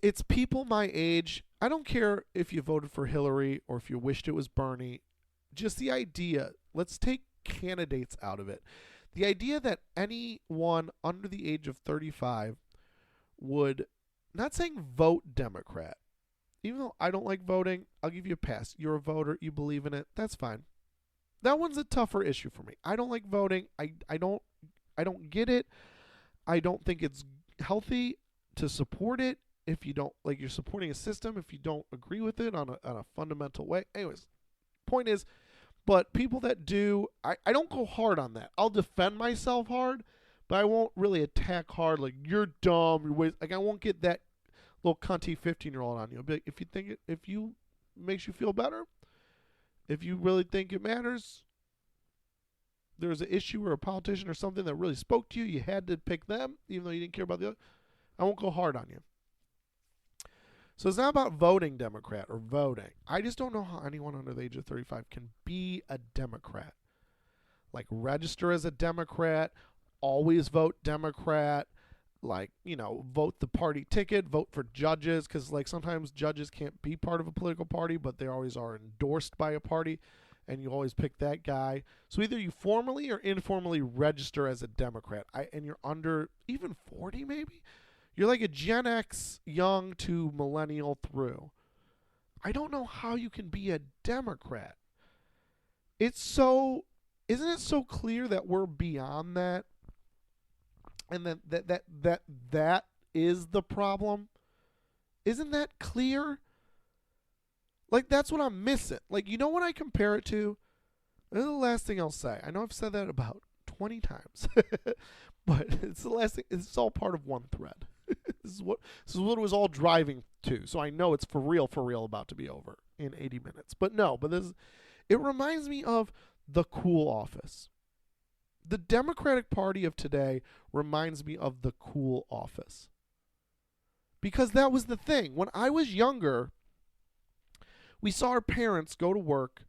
it's people my age. I don't care if you voted for Hillary or if you wished it was Bernie. Just the idea, let's take candidates out of it. The idea that anyone under the age of 35 would, not saying vote Democrat, even though I don't like voting, I'll give you a pass. You're a voter, you believe in it, that's fine. That one's a tougher issue for me. I don't like voting. I don't get it. I don't think it's healthy to support it if you don't like, you're supporting a system if you don't agree with it on a fundamental way. Anyways, point is, but people that do, I don't go hard on that. I'll defend myself hard, but I won't really attack hard like you're dumb, like I won't get that little cunty 15-year-old on you. I'll be like, if you makes you feel better, if you really think it matters, there's an issue or a politician or something that really spoke to you, you had to pick them, even though you didn't care about the other, I won't go hard on you. So it's not about voting Democrat or voting. I just don't know how anyone under the age of 35 can be a Democrat. Like register as a Democrat, always vote Democrat, like, vote the party ticket, vote for judges, because like sometimes judges can't be part of a political party, but they always are endorsed by a party, and you always pick that guy. So either you formally or informally register as a Democrat, and you're under even 40 maybe? You're like a Gen X young to millennial through. I don't know how you can be a Democrat. Isn't it so clear that we're beyond that? And that is the problem? Isn't that clear? Like, that's what I'm missing. Like, you know what I compare it to? This is the last thing I'll say. I know I've said that about 20 times. But it's the last thing. It's all part of one thread. This is what it was all driving to. So I know it's for real about to be over in 80 minutes. But no, it reminds me of the cool office. The Democratic Party of today reminds me of the cool office. Because that was the thing. When I was younger, we saw our parents go to work,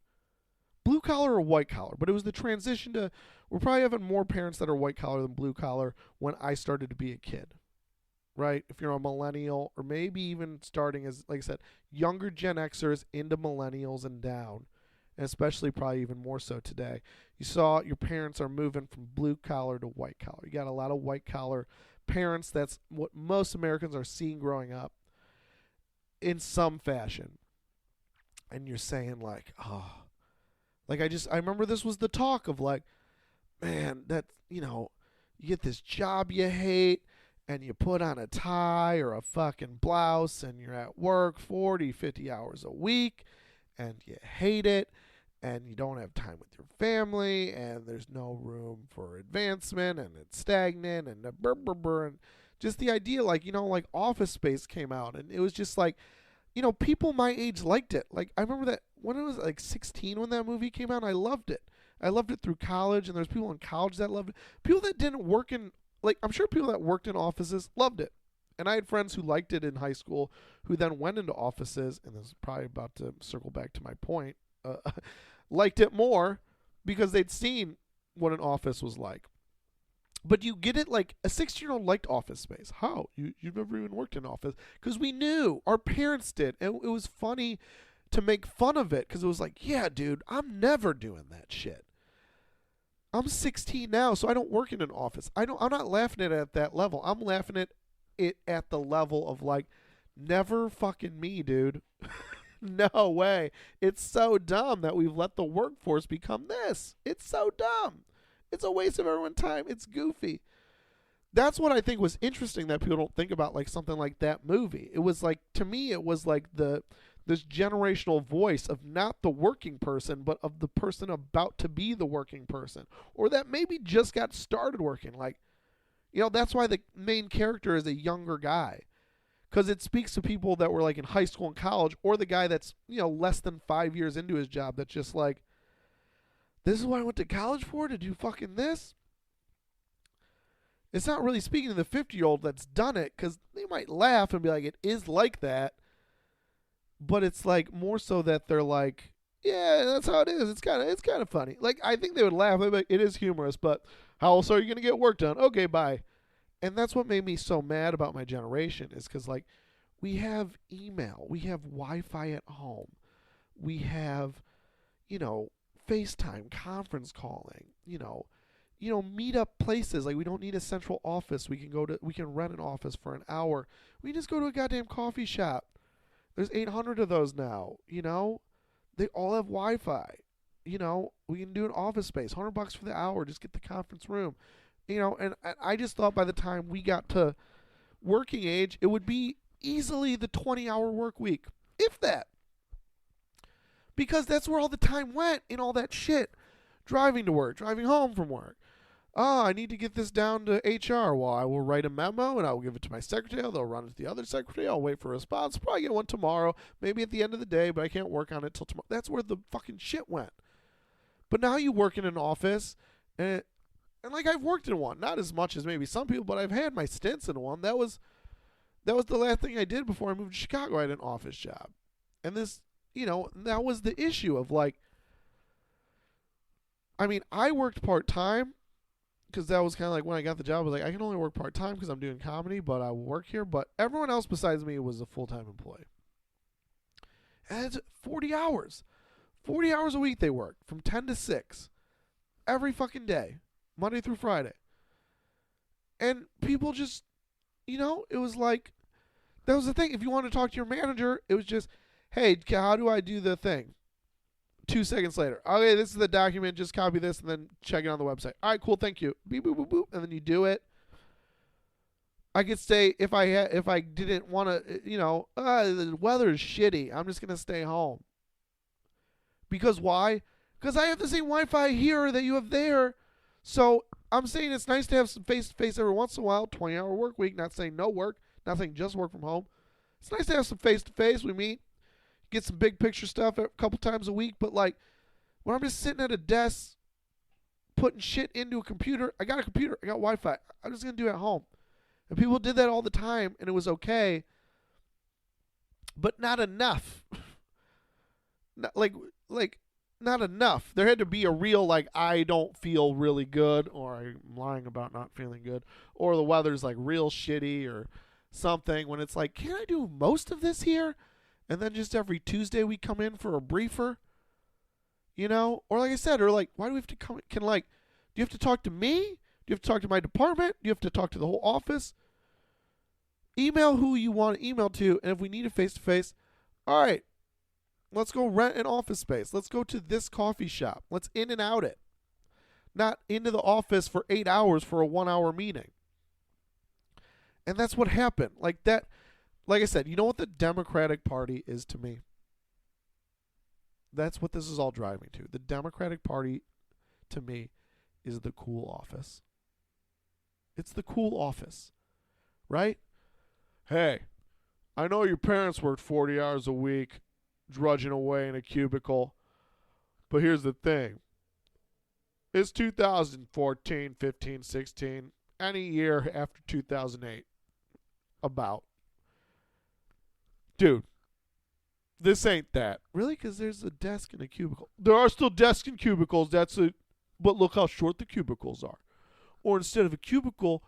blue collar or white collar, but it was the transition to, we're probably having more parents that are white collar than blue collar when I started to be a kid. Right? If you're a millennial, or maybe even starting as, like I said, younger Gen Xers into millennials and down, and especially probably even more so today, you saw your parents are moving from blue collar to white collar. You got a lot of white collar parents. That's what most Americans are seeing growing up in some fashion. And you're saying like, oh, like I remember this was the talk of like, man, that, you get this job you hate, and you put on a tie or a fucking blouse, and you're at work 40, 50 hours a week, and you hate it, and you don't have time with your family, and there's no room for advancement, and it's stagnant, and and just the idea, like, like Office Space came out, and it was just like, people my age liked it. Like, I remember that when I was like 16 when that movie came out, I loved it. I loved it through college, and there's people in college that loved it. People that didn't work in, like, I'm sure people that worked in offices loved it. And I had friends who liked it in high school who then went into offices, and this is probably about to circle back to my point, liked it more because they'd seen what an office was like. But you get it, like, a 16-year-old liked Office Space. How? You've never even worked in office. Because we knew. Our parents did. And it was funny to make fun of it because it was like, yeah, dude, I'm never doing that shit. I'm 16 now, so I don't work in an office. I'm not laughing at it at that level. I'm laughing at it at the level of like, never fucking me, dude. No way. It's so dumb that we've let the workforce become this. It's so dumb. It's a waste of everyone's time. It's goofy. That's what I think was interesting that people don't think about, like something like that movie. It was like, to me, it was like this generational voice of not the working person, but of the person about to be the working person, or that maybe just got started working. Like, that's why the main character is a younger guy, because it speaks to people that were like in high school and college, or the guy that's, less than 5 years into his job that's just like, this is what I went to college for, to do fucking this. It's not really speaking to the 50-year-old that's done it, because they might laugh and be like, it is like that. But it's like more so that they're like, yeah, that's how it is. It's kind of funny. Like, I think they would laugh. They'd be like, it is humorous, but how else are you going to get work done? Okay, bye. And that's what made me so mad about my generation, is because, like, We have email. We have Wi-Fi at home. We have, FaceTime, conference calling, meet up places. Like, we don't need a central office. We can rent an office for an hour. We just go to a goddamn coffee shop. There's 800 of those now, They all have Wi-Fi. We can do an office space, $100 for the hour, just get the conference room. And I just thought by the time we got to working age, it would be easily the 20-hour work week, if that. Because that's where all the time went in all that shit. Driving to work, driving home from work. I need to get this down to HR. Well, I will write a memo and I will give it to my secretary. They'll run it to the other secretary. I'll wait for a response. Probably get one tomorrow, maybe at the end of the day, but I can't work on it till tomorrow. That's where the fucking shit went. But now you work in an office, and like, I've worked in one, not as much as maybe some people, but I've had my stints in one. That was the last thing I did before I moved to Chicago. I had an office job, and this, that was the issue of, like, I mean, I worked part time because that was kind of like when I got the job. I was like, I can only work part time because I'm doing comedy, but I will work here. But everyone else besides me was a full time employee, and it's 40 hours. 40 hours a week they worked from 10 to 6 every fucking day, Monday through Friday. And people just, it was like, that was the thing. If you want to talk to your manager, it was just, hey, how do I do the thing? 2 seconds later. Okay, this is the document. Just copy this and then check it on the website. All right, cool. Thank you. Beep, boop, boop, boop. And then you do it. I could stay if I didn't want to, the weather is shitty. I'm just going to stay home. Because why? Because I have the same Wi-Fi here that you have there. So I'm saying it's nice to have some face-to-face every once in a while. 20-hour work week. Not saying no work. Not saying just work from home. It's nice to have some face-to-face. We meet. Get some big picture stuff a couple times a week. But, like, when I'm just sitting at a desk putting shit into a computer. I got a computer. I got Wi-Fi. I'm just going to do it at home. And people did that all the time. And it was okay. But not enough. Not enough. There had to be a real, like, I don't feel really good, or I'm lying about not feeling good, or the weather's, like, real shitty or something, when it's like, can I do most of this here? And then just every Tuesday we come in for a briefer? Or like I said, or like, why do we have to come, do you have to talk to me? Do you have to talk to my department? Do you have to talk to the whole office? Email who you want to email to, and if we need a face-to-face, all right, let's go rent an office space. Let's go to this coffee shop. Let's in and out it. Not into the office for 8 hours for a 1-hour meeting. And that's what happened. Like that, like I said, you know what the Democratic Party is to me? That's what this is all driving to. The Democratic Party, to me, is the cool office. It's the cool office. Right? Hey, I know your parents worked 40 hours a week drudging away in a cubicle. But here's the thing. It's 2014, 15, 16, any year after 2008. About. Dude, this ain't that. Really? Because there's a desk and a cubicle. There are still desks and cubicles. But look how short the cubicles are. Or instead of a cubicle,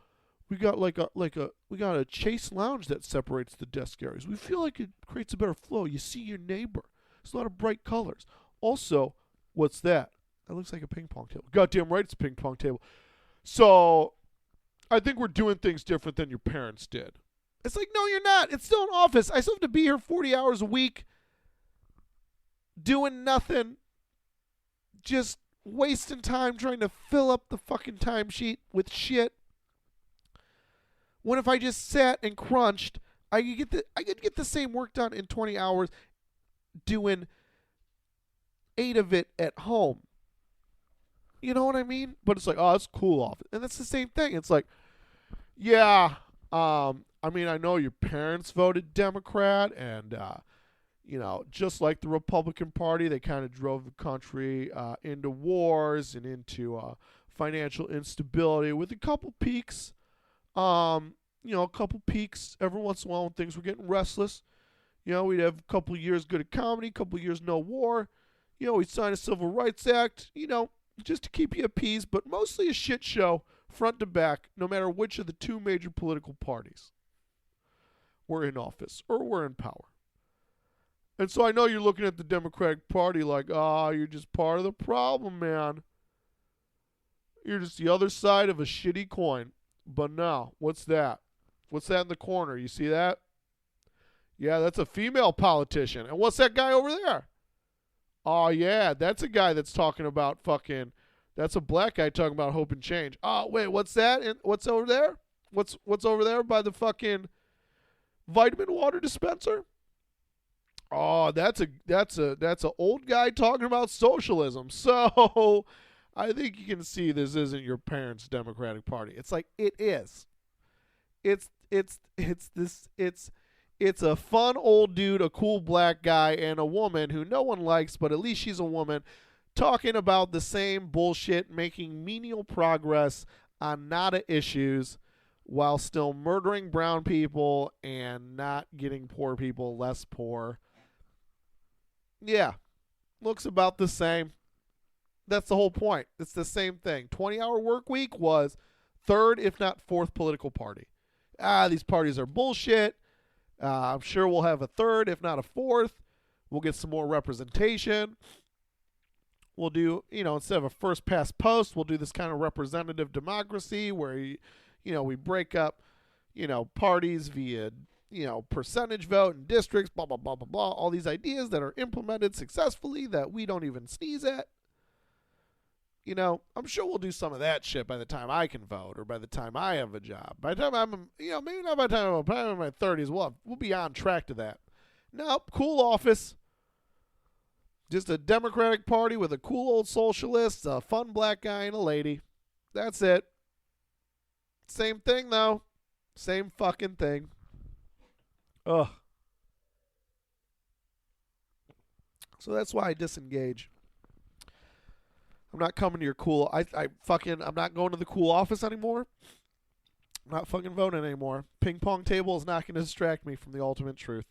we got we got a chase lounge that separates the desk areas. We feel like it creates a better flow. You see your neighbor. There's a lot of bright colors. Also, what's that? That looks like a ping pong table. Goddamn right, it's a ping pong table. So, I think we're doing things different than your parents did. It's like, no, you're not. It's still an office. I still have to be here 40 hours a week doing nothing. Just wasting time trying to fill up the fucking timesheet with shit. When if I just sat and crunched, I could get the same work done in 20 hours doing 8 of it at home. You know what I mean? But it's like, oh, it's cool off. And that's the same thing. It's like, yeah, I mean, I know your parents voted Democrat, and, just like the Republican Party, they kind of drove the country into wars and into financial instability with a couple peaks. A couple peaks every once in a while when things were getting restless. We'd have a couple years good at comedy, a couple years no war. We'd sign a Civil Rights Act, just to keep you appeased, but mostly a shit show, front to back, no matter which of the two major political parties. we're in office or we're in power. And so I know you're looking at the Democratic Party like, you're just part of the problem, man. You're just the other side of a shitty coin. But no, what's that? What's that in the corner? You see that? Yeah, that's a female politician. And what's that guy over there? Oh, yeah, that's a guy that's talking about fucking, that's a black guy talking about hope and change. Oh, wait, what's that? And what's over there? What's over there by the fucking vitamin water dispenser? Oh, that's a old guy talking about socialism. So I think you can see this isn't your parents' Democratic Party. It's like it is. It's a fun old dude, a cool black guy, and a woman who no one likes, but at least she's a woman, talking about the same bullshit, making menial progress on nada issues while still murdering brown people and not getting poor people less poor. Yeah, looks about the same. That's the whole point. It's the same thing. 20-hour work week was third, if not fourth, political party. These parties are bullshit. I'm sure we'll have a third, if not a fourth. We'll get some more representation. We'll do, instead of a first past post, we'll do this kind of representative democracy where, we break up, parties via, percentage vote and districts, blah, blah, blah, blah, blah. All these ideas that are implemented successfully that we don't even sneeze at. I'm sure we'll do some of that shit by the time I can vote or by the time I have a job. By the time I'm, maybe not by the time I'm in my 30s, we'll be on track to that. Nope, cool office. Just a Democratic Party with a cool old socialist, a fun black guy, and a lady. That's it. Same thing, though. Same fucking thing. Ugh. So that's why I disengage. I'm not coming to your cool. I'm not going to the cool office anymore. I'm not fucking voting anymore. Ping pong table is not going to distract me from the ultimate truth.